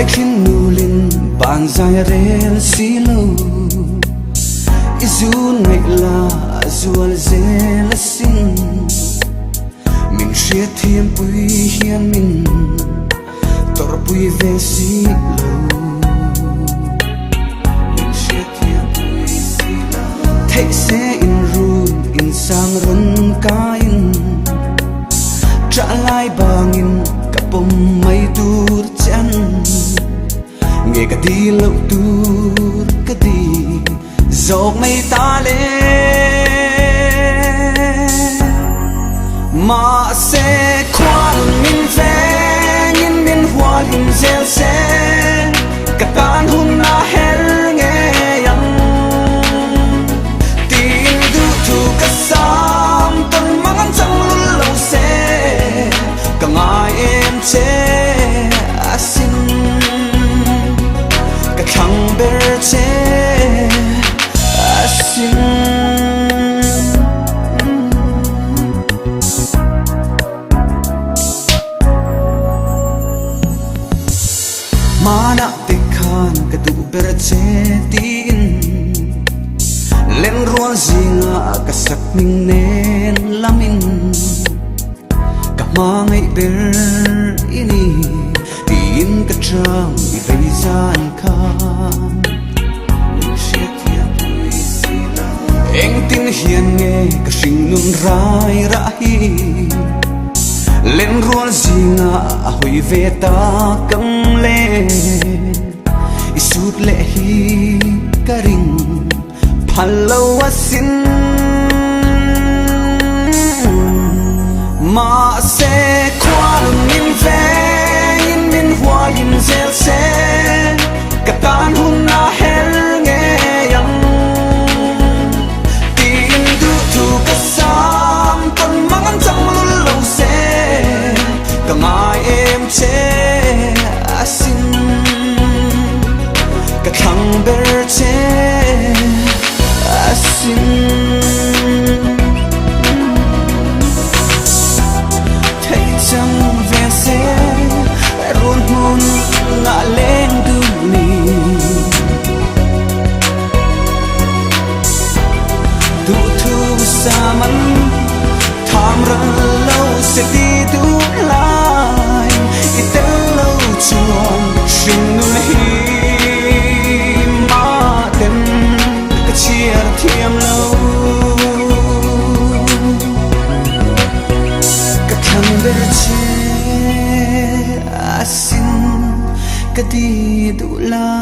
khinh nulin bàn dài rel xí lâu izun ngày là zual zel sin mình chia thêm bùi hiền mình tor bùi về xí lâu mình chia thêm bùi xí lâu thấy sẽ in ru in sang run ca in trả lại bangin kapom may dur chan nghe cả đi lâu dur cả đi dọc mây ta lên mà sẽ khoan min ve nhìn min hoa hình rêu xe cả tan hôm na hel nghe yang tin du thu cả sam tuần mang chẳng luôn lâu xe cả ngày em chế xin cả thằng bé chế xin mana tekhan ka tu berche tin len ruan zinga ka sak ning nen lamin ka mangai ber ini tin ka trang i vei zan kha eng tin hian nge ka sing nun rai ra hi len ruan zinga a hui ve ta kam le isut le hi ka ring phalo asin ma se khoan min ve in min hoa in zel se ka tan hun na hel nge yang tin du thu ka sam ton mang chang lu lo se ka mai em che asin ka thang ber che asin thấy chẳng về xe ruột hôn ngã lên đường mì tu thu xa mắn tham răng lâu sẽ đi tu lại ít tên lâu chuồn sinh nuôi hi mà tên cái chia thiêm lâu cái thằng bé che asin cái đi đủ lại